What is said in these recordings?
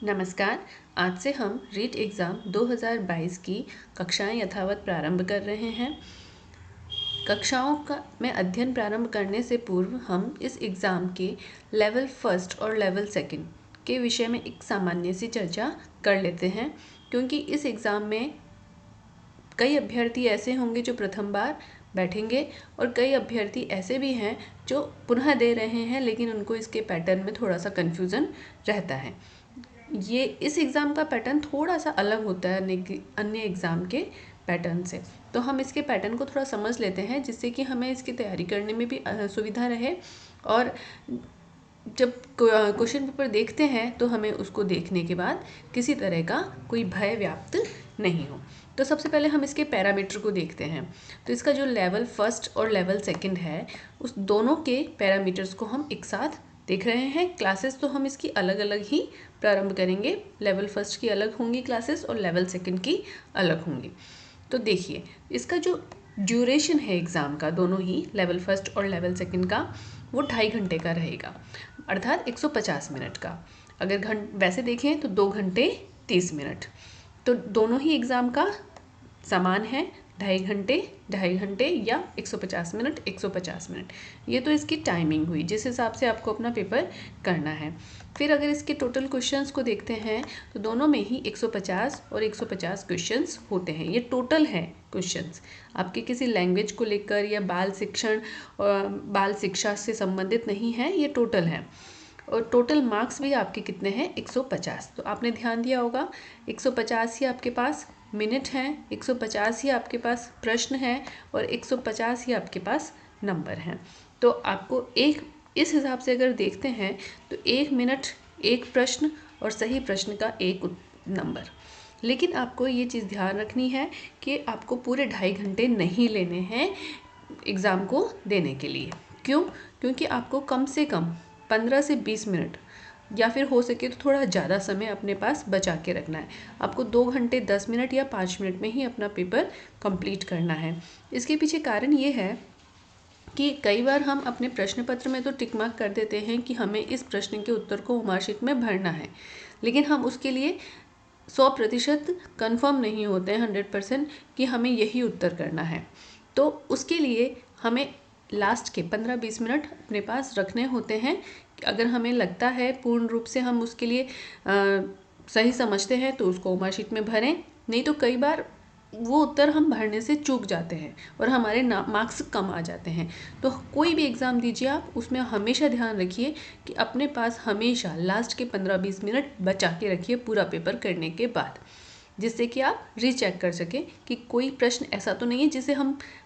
नमस्कार। आज से हम रीट एग्ज़ाम 2022 की कक्षाएं यथावत प्रारंभ कर रहे हैं। कक्षाओं का में अध्ययन प्रारंभ करने से पूर्व हम इस एग्ज़ाम के लेवल फर्स्ट और लेवल सेकंड के विषय में एक सामान्य सी चर्चा कर लेते हैं, क्योंकि इस एग्ज़ाम में कई अभ्यर्थी ऐसे होंगे जो प्रथम बार बैठेंगे और कई अभ्यर्थी ऐसे भी हैं जो पुनः दे रहे हैं, लेकिन उनको इसके पैटर्न में थोड़ा सा कन्फ्यूज़न रहता है। ये इस एग्ज़ाम का पैटर्न थोड़ा सा अलग होता है अन्य एग्ज़ाम के पैटर्न से। तो हम इसके पैटर्न को थोड़ा समझ लेते हैं, जिससे कि हमें इसकी तैयारी करने में भी सुविधा रहे, और जब क्वेश्चन पेपर देखते हैं तो हमें उसको देखने के बाद किसी तरह का कोई भय व्याप्त नहीं हो। तो सबसे पहले हम इसके पैरामीटर को देखते हैं। तो इसका जो लेवल फर्स्ट और लेवल सेकंड है, उस दोनों के पैरामीटर्स को हम एक साथ देख रहे हैं। क्लासेस तो हम इसकी अलग अलग ही प्रारंभ करेंगे। लेवल फर्स्ट की अलग होंगी क्लासेस और लेवल सेकंड की अलग होंगी। तो देखिए, इसका जो ड्यूरेशन है एग्ज़ाम का, दोनों ही लेवल फर्स्ट और लेवल सेकंड का, वो 2.5 घंटे का रहेगा, अर्थात 150 मिनट का। अगर वैसे देखें तो 2 घंटे 30 मिनट। तो दोनों ही एग्ज़ाम का समान है, 2.5 घंटे या 150 मिनट 150 मिनट। ये तो इसकी टाइमिंग हुई, जिस हिसाब से आपको अपना पेपर करना है। फिर अगर इसके टोटल क्वेश्चंस को देखते हैं तो दोनों में ही 150 और 150 क्वेश्चंस होते हैं। ये टोटल है क्वेश्चंस, आपके किसी लैंग्वेज को लेकर या बाल शिक्षा से संबंधित नहीं है, ये टोटल है। और टोटल मार्क्स भी आपके कितने हैं? 150। तो आपने ध्यान दिया होगा, 150 ही आपके पास मिनट हैं, 150 ही आपके पास प्रश्न हैं और 150 ही आपके पास नंबर हैं। तो आपको इस हिसाब से अगर देखते हैं तो 1 मिनट 1 प्रश्न और सही प्रश्न का 1 नंबर। लेकिन आपको ये चीज़ ध्यान रखनी है कि आपको पूरे 2.5 घंटे नहीं लेने हैं एग्ज़ाम को देने के लिए। क्यों? क्योंकि आपको कम से कम 15 से 20 मिनट या फिर हो सके तो थोड़ा ज़्यादा समय अपने पास बचा के रखना है। आपको 2 घंटे 10 मिनट या 5 मिनट में ही अपना पेपर कंप्लीट करना है। इसके पीछे कारण ये है कि कई बार हम अपने प्रश्न पत्र में तो टिक मार्क कर देते हैं कि हमें इस प्रश्न के उत्तर को मार्कशीट में भरना है, लेकिन हम उसके लिए 100% कन्फर्म नहीं होते हैं, 100% कि हमें यही उत्तर करना है। तो उसके लिए हमें लास्ट के 15-20 मिनट अपने पास रखने होते हैं। अगर हमें लगता है पूर्ण रूप से हम उसके लिए सही समझते हैं तो उसको मार्कशीट में भरें, नहीं तो कई बार वो उत्तर हम भरने से चूक जाते हैं और हमारे मार्क्स कम आ जाते हैं। तो कोई भी एग्ज़ाम दीजिए आप, उसमें हमेशा ध्यान रखिए कि अपने पास हमेशा लास्ट के 15-20 मिनट बचा के रखिए पूरा पेपर करने के बाद, जिससे कि आप रीचेक कर सकें कि कोई प्रश्न ऐसा तो नहीं है जिसे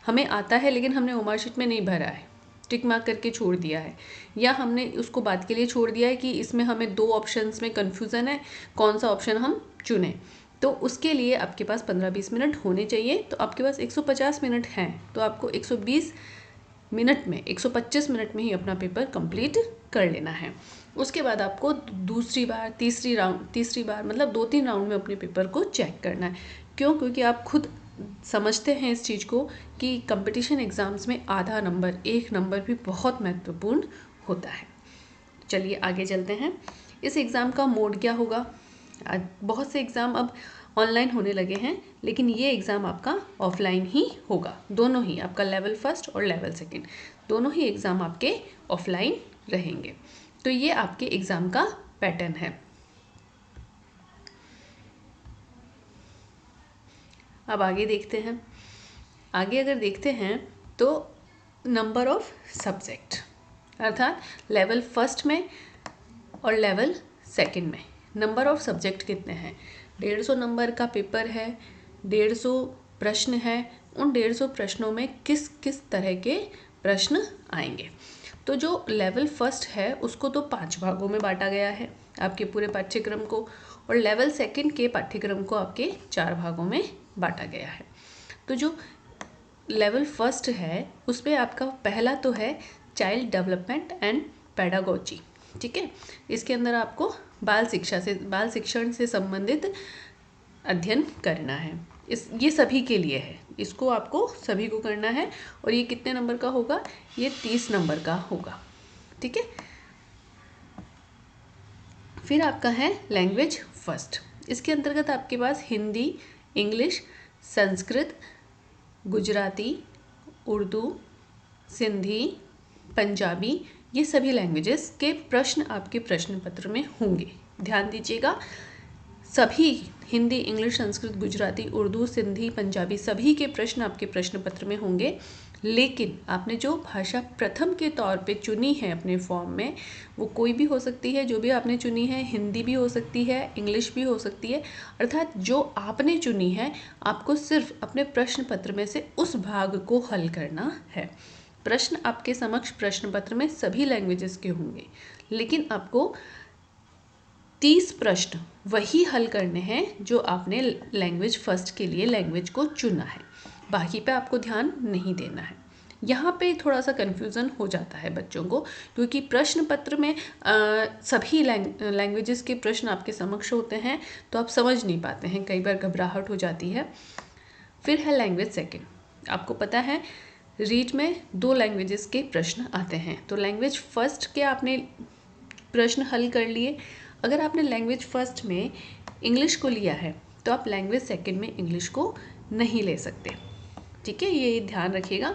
हमें आता है लेकिन हमने मार्कशीट में नहीं भरा है, टिक मार्क करके छोड़ दिया है, या हमने उसको बात के लिए छोड़ दिया है कि इसमें हमें 2 ऑप्शंस में कन्फ्यूज़न है, कौन सा ऑप्शन हम चुनें। तो उसके लिए आपके पास 15-20 मिनट होने चाहिए। तो आपके पास 150 मिनट हैं, तो आपको 120 मिनट में 125 मिनट में ही अपना पेपर कंप्लीट कर लेना है। उसके बाद आपको दूसरी बार तीसरी बार मतलब 2-3 राउंड में अपने पेपर को चेक करना है। क्यों? क्योंकि आप खुद समझते हैं इस चीज़ को कि कंपटीशन एग्ज़ाम्स में आधा नंबर, 1 नंबर भी बहुत महत्वपूर्ण होता है। चलिए आगे चलते हैं। इस एग्ज़ाम का मोड क्या होगा? बहुत से एग्ज़ाम अब ऑनलाइन होने लगे हैं, लेकिन ये एग्ज़ाम आपका ऑफलाइन ही होगा। दोनों ही आपका लेवल फर्स्ट और लेवल सेकंड, दोनों ही एग्ज़ाम आपके ऑफलाइन रहेंगे। तो ये आपके एग्ज़ाम का पैटर्न है। अब आगे देखते हैं। आगे अगर देखते हैं तो नंबर ऑफ सब्जेक्ट, अर्थात लेवल फर्स्ट में और लेवल सेकंड में नंबर ऑफ सब्जेक्ट कितने हैं। 150 नंबर का पेपर है, 150 प्रश्न है। उन 150 प्रश्नों में किस किस तरह के प्रश्न आएंगे। तो जो लेवल फर्स्ट है उसको तो 5 भागों में बांटा गया है आपके पूरे पाठ्यक्रम को, और लेवल सेकंड के पाठ्यक्रम को आपके 4 भागों में बांटा गया है। तो जो लेवल फर्स्ट है उसमें आपका पहला तो है चाइल्ड डेवलपमेंट एंड पेडागोजी, ठीक है। इसके अंदर आपको बाल शिक्षण से संबंधित अध्ययन करना है। ये सभी के लिए है, इसको आपको सभी को करना है। और ये कितने नंबर का होगा? ये 30 नंबर का होगा, ठीक है। फिर आपका है लैंग्वेज फर्स्ट। इसके अंतर्गत आपके पास हिंदी, इंग्लिश, संस्कृत, गुजराती, उर्दू, सिंधी, पंजाबी, ये सभी लैंग्वेजेस के प्रश्न आपके प्रश्न पत्र में होंगे। ध्यान दीजिएगा, सभी हिंदी, इंग्लिश, संस्कृत, गुजराती, उर्दू, सिंधी, पंजाबी सभी के प्रश्न आपके प्रश्न पत्र में होंगे। लेकिन आपने जो भाषा प्रथम के तौर पे चुनी है अपने फॉर्म में, वो कोई भी हो सकती है। जो भी आपने चुनी है, हिंदी भी हो सकती है, इंग्लिश भी हो सकती है, अर्थात जो आपने चुनी है आपको सिर्फ अपने प्रश्न पत्र में से उस भाग को हल करना है। प्रश्न आपके समक्ष प्रश्न पत्र में सभी लैंग्वेजेस के होंगे, लेकिन आपको 30 प्रश्न वही हल करने हैं जो आपने लैंग्वेज फर्स्ट के लिए लैंग्वेज को चुना है। बाकी पे आपको ध्यान नहीं देना है। यहाँ पे थोड़ा सा कन्फ्यूज़न हो जाता है बच्चों को, क्योंकि प्रश्न पत्र में सभी लैंग्वेजेस के प्रश्न आपके समक्ष होते हैं, तो आप समझ नहीं पाते हैं, कई बार घबराहट हो जाती है। फिर है लैंग्वेज सेकंड। आपको पता है रीट में 2 लैंग्वेजेस के प्रश्न आते हैं, तो लैंग्वेज फर्स्ट के आपने प्रश्न हल कर लिए। अगर आपने लैंग्वेज फर्स्ट में इंग्लिश को लिया है तो आप लैंग्वेज सेकंड में इंग्लिश को नहीं ले सकते, ठीक है, ये ध्यान रखिएगा।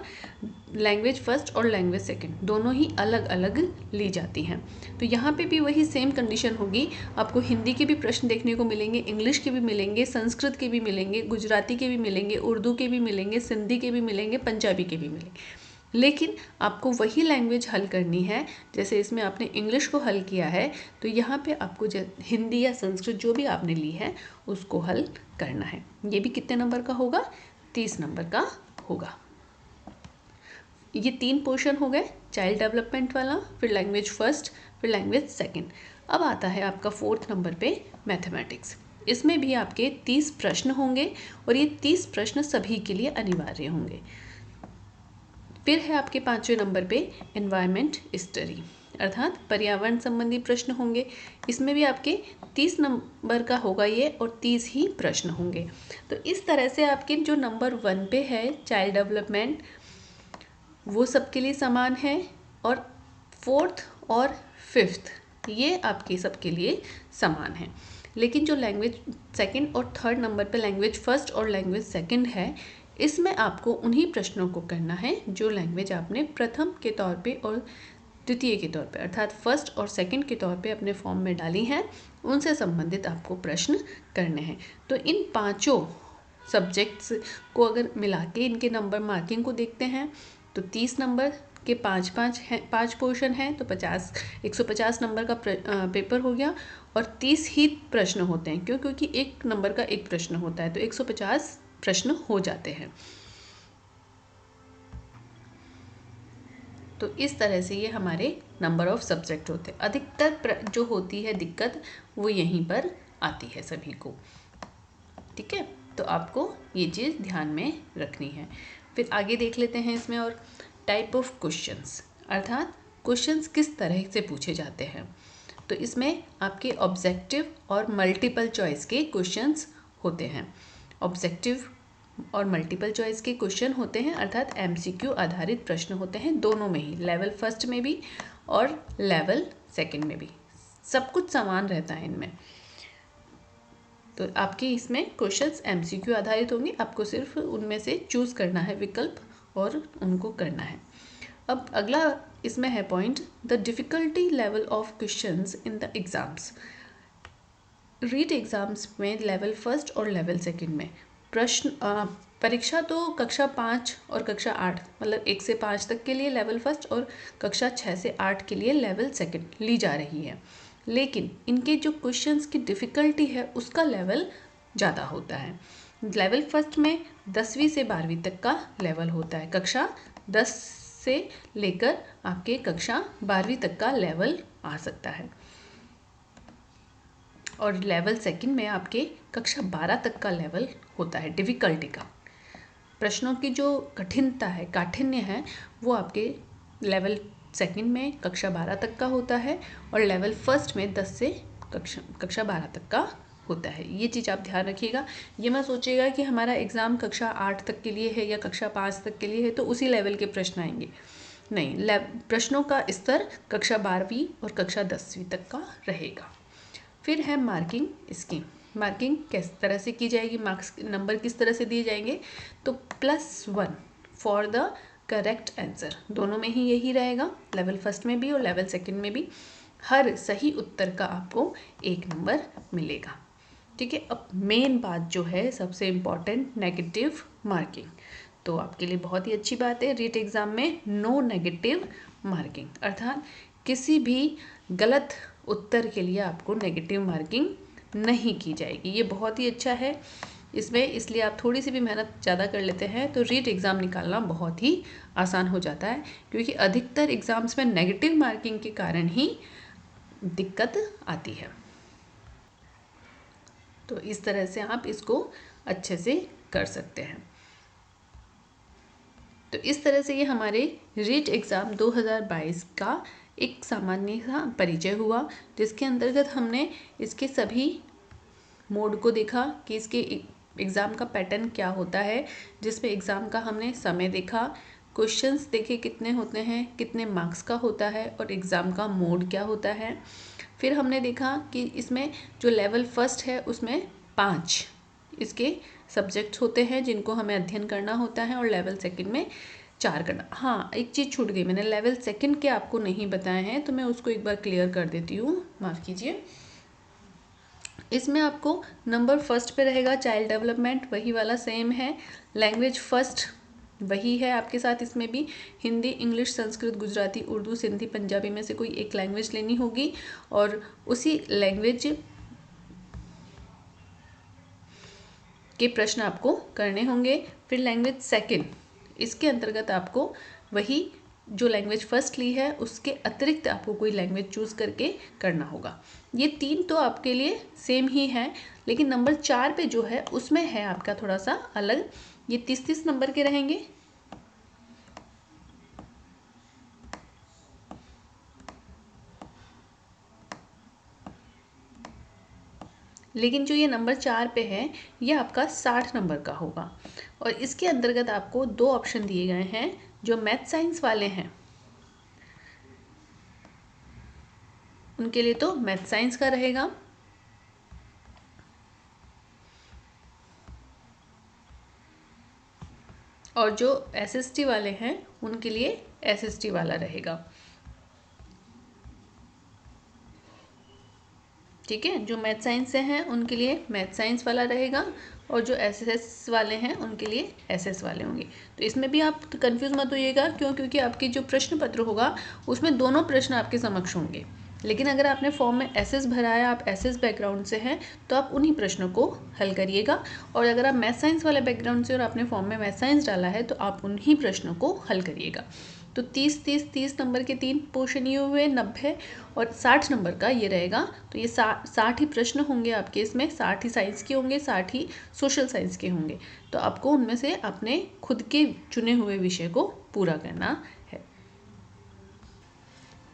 लैंग्वेज फर्स्ट और लैंग्वेज सेकंड दोनों ही अलग अलग ली जाती हैं। तो यहाँ पे भी वही सेम कंडीशन होगी, आपको हिंदी के भी प्रश्न देखने को मिलेंगे, इंग्लिश के भी मिलेंगे, संस्कृत के भी मिलेंगे, गुजराती के भी मिलेंगे, उर्दू के भी मिलेंगे, सिंधी के भी मिलेंगे, पंजाबी के भी मिलेंगे। लेकिन आपको वही लैंग्वेज हल करनी है। जैसे इसमें आपने इंग्लिश को हल किया है, तो यहाँ पे आपको हिंदी या संस्कृत जो भी आपने ली है उसको हल करना है। ये भी कितने नंबर का होगा? 30 नंबर का होगा। ये 3 पोर्शन हो गए, चाइल्ड डेवलपमेंट वाला, फिर लैंग्वेज फर्स्ट, फिर लैंग्वेज सेकंड। अब आता है आपका 4th नंबर पे मैथमेटिक्स। इसमें भी आपके 30 प्रश्न होंगे और ये 30 प्रश्न सभी के लिए अनिवार्य होंगे। फिर है आपके 5वें नंबर पे एनवायरनमेंट स्टडी, अर्थात पर्यावरण संबंधी प्रश्न होंगे। इसमें भी आपके 30 नंबर का होगा ये, और 30 ही प्रश्न होंगे। तो इस तरह से आपके जो नंबर 1 पे है चाइल्ड डेवलपमेंट, वो सबके लिए समान है, और 4th और 5th ये आपके सबके लिए समान है। लेकिन जो लैंग्वेज सेकंड और 3rd नंबर पे लैंग्वेज फर्स्ट और लैंग्वेज सेकंड है, इसमें आपको उन्हीं प्रश्नों को करना है जो लैंग्वेज आपने प्रथम के तौर पे और द्वितीय के तौर पे, अर्थात फर्स्ट और सेकंड के तौर पे अपने फॉर्म में डाली हैं, उनसे संबंधित आपको प्रश्न करने हैं। तो इन 5 सब्जेक्ट्स को अगर मिला के इनके नंबर मार्किंग को देखते हैं तो 30 नंबर के 5 पोर्शन हैं, तो 150 नंबर का पेपर हो गया, और 30 ही प्रश्न होते हैं। क्योंकि 1 नंबर का 1 प्रश्न होता है, तो 150 प्रश्न हो जाते हैं। तो इस तरह से ये हमारे नंबर ऑफ सब्जेक्ट होते हैं। अधिकतर जो होती है दिक्कत वो यहीं पर आती है सभी को, ठीक है। तो आपको ये चीज़ ध्यान में रखनी है। फिर आगे देख लेते हैं इसमें और टाइप ऑफ क्वेश्चंस, अर्थात क्वेश्चंस किस तरह से पूछे जाते हैं। तो इसमें आपके ऑब्जेक्टिव और मल्टीपल चॉइस के क्वेश्चंस होते हैं। ऑब्जेक्टिव और मल्टीपल चॉइस के क्वेश्चन होते हैं, अर्थात MCQ आधारित प्रश्न होते हैं, दोनों में ही, लेवल फर्स्ट में भी और लेवल सेकंड में भी, सब कुछ समान रहता है इनमें। तो आपके इसमें क्वेश्चंस MCQ आधारित होंगे, आपको सिर्फ उनमें से चूज़ करना है विकल्प और उनको करना है। अब अगला इसमें है point, the difficulty level of questions in the exams. REET exams में लेवल फर्स्ट और लेवल सेकंड में प्रश्न परीक्षा तो कक्षा 5 और कक्षा 8, मतलब 1 से 5 तक के लिए लेवल फर्स्ट और कक्षा 6 से 8 के लिए लेवल सेकंड ली जा रही है। लेकिन इनके जो क्वेश्चंस की डिफ़िकल्टी है उसका लेवल ज़्यादा होता है। लेवल फर्स्ट में 10वीं से 12वीं तक का लेवल होता है, कक्षा 10 से लेकर आपके कक्षा 12वीं तक का लेवल आ सकता है, और लेवल सेकंड में आपके कक्षा 12 तक का लेवल होता है डिफ़िकल्टी का। प्रश्नों की जो कठिनता है, काठिन्य है, वो आपके लेवल सेकंड में कक्षा 12 तक का होता है, और लेवल फर्स्ट में 10 से कक्षा 12 तक का होता है। ये चीज़ आप ध्यान रखिएगा। ये मत सोचिएगा कि हमारा एग्ज़ाम कक्षा 8 तक के लिए है या कक्षा 5 तक के लिए है तो उसी लेवल के प्रश्न आएंगे, नहीं, प्रश्नों का स्तर कक्षा 12वीं और कक्षा 10वीं तक का रहेगा। फिर है मार्किंग स्कीम। मार्किंग किस तरह से की जाएगी, मार्क्स नंबर किस तरह से दिए जाएंगे, तो +1 फॉर द करेक्ट आंसर, दोनों में ही यही रहेगा, लेवल फर्स्ट में भी और लेवल सेकंड में भी। हर सही उत्तर का आपको 1 नंबर मिलेगा। ठीक है, अब मेन बात जो है सबसे इम्पॉर्टेंट, नेगेटिव मार्किंग। तो आपके लिए बहुत ही अच्छी बात है, रीट एग्ज़ाम में नो नेगेटिव मार्किंग, अर्थात किसी भी गलत उत्तर के लिए आपको नेगेटिव मार्किंग नहीं की जाएगी। ये बहुत ही अच्छा है इसमें, इसलिए आप थोड़ी सी भी मेहनत ज़्यादा कर लेते हैं तो रीट एग्ज़ाम निकालना बहुत ही आसान हो जाता है, क्योंकि अधिकतर एग्ज़ाम्स में नेगेटिव मार्किंग के कारण ही दिक्कत आती है। तो इस तरह से आप इसको अच्छे से कर सकते हैं। तो इस तरह से ये हमारे रीट एग्ज़ाम 2022 का एक सामान्य सा परिचय हुआ, जिसके अंतर्गत हमने इसके सभी मोड को देखा कि इसके एग्ज़ाम का पैटर्न क्या होता है, जिसमें एग्ज़ाम का हमने समय देखा, क्वेश्चंस देखे कितने होते हैं, कितने मार्क्स का होता है और एग्ज़ाम का मोड क्या होता है। फिर हमने देखा कि इसमें जो लेवल फर्स्ट है उसमें 5 इसके सब्जेक्ट्स होते हैं जिनको हमें अध्ययन करना होता है, और लेवल सेकंड में 4 करना। हाँ, एक चीज़ छूट गई, मैंने लेवल सेकंड के आपको नहीं बताए हैं, तो मैं उसको एक बार क्लियर कर देती हूँ, माफ़ कीजिए। इसमें आपको नंबर फर्स्ट पे रहेगा चाइल्ड डेवलपमेंट, वही वाला सेम है। लैंग्वेज फर्स्ट वही है आपके साथ, इसमें भी हिंदी, इंग्लिश, संस्कृत, गुजराती, उर्दू, सिंधी, पंजाबी में से कोई एक लैंग्वेज लेनी होगी और उसी लैंग्वेज के प्रश्न आपको करने होंगे। फिर लैंग्वेज सेकंड, इसके अंतर्गत आपको वही जो लैंग्वेज फर्स्ट ली है उसके अतिरिक्त आपको कोई लैंग्वेज चूज़ करके करना होगा। ये 3 तो आपके लिए सेम ही है, लेकिन नंबर 4 पे जो है उसमें है आपका थोड़ा सा अलग, ये 30-30 नंबर के रहेंगे। लेकिन जो ये नंबर 4 पे है ये आपका 60 नंबर का होगा, और इसके अंतर्गत आपको 2 ऑप्शन दिए गए हैं। जो मैथ साइंस वाले हैं उनके लिए तो मैथ साइंस का रहेगा, और जो एसएसटी वाले हैं उनके लिए एसएसटी वाला रहेगा। ठीक है, जो मैथ साइंस से हैं उनके लिए मैथ साइंस वाला रहेगा, और जो एसएस वाले हैं उनके लिए एसएस वाले होंगे। तो इसमें भी आप कंफ्यूज मत होइएगा, क्यों, क्योंकि आपकी जो प्रश्न पत्र होगा उसमें दोनों प्रश्न आपके समक्ष होंगे। लेकिन अगर आपने फॉर्म में एसएस भरा है, आप एसएस बैकग्राउंड से हैं, तो आप उन्हीं प्रश्नों को हल करिएगा, और अगर आप मैथ साइंस वाले बैकग्राउंड से और आपने फॉर्म में मैथ साइंस डाला है तो आप उन्हीं प्रश्नों को हल करिएगा। तो 30-30-30 नंबर के 3 पोर्शन ये हुए, 90 और 60 नंबर का ये रहेगा। तो ये 60 ही प्रश्न होंगे आपके, इसमें 60 ही साइंस के होंगे, 60 ही सोशल साइंस के होंगे। तो आपको उनमें से अपने खुद के चुने हुए विषय को पूरा करना है।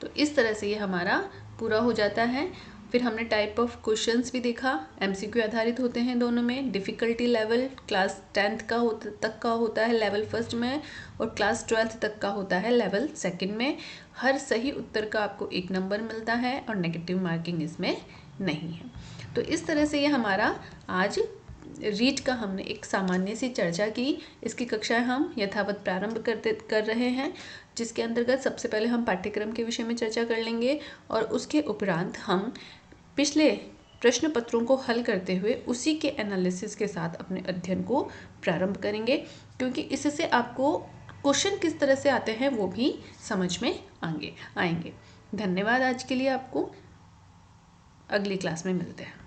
तो इस तरह से ये हमारा पूरा हो जाता है। फिर हमने टाइप ऑफ क्वेश्चंस भी देखा, एमसीक्यू आधारित होते हैं दोनों में। डिफ़िकल्टी लेवल क्लास 10th का तक का होता है लेवल फर्स्ट में, और क्लास 12th तक का होता है लेवल सेकंड में। हर सही उत्तर का आपको 1 नंबर मिलता है और नेगेटिव मार्किंग इसमें नहीं है। तो इस तरह से ये हमारा आज रीट का हमने एक सामान्य सी चर्चा की। इसकी कक्षाएं हम यथावत प्रारंभ कर रहे हैं, जिसके अंतर्गत सबसे पहले हम पाठ्यक्रम के विषय में चर्चा कर लेंगे, और उसके उपरांत हम पिछले प्रश्न पत्रों को हल करते हुए उसी के एनालिसिस के साथ अपने अध्ययन को प्रारंभ करेंगे, क्योंकि इससे आपको क्वेश्चन किस तरह से आते हैं वो भी समझ में आएंगे। धन्यवाद आज के लिए, आपको अगली क्लास में मिलते हैं।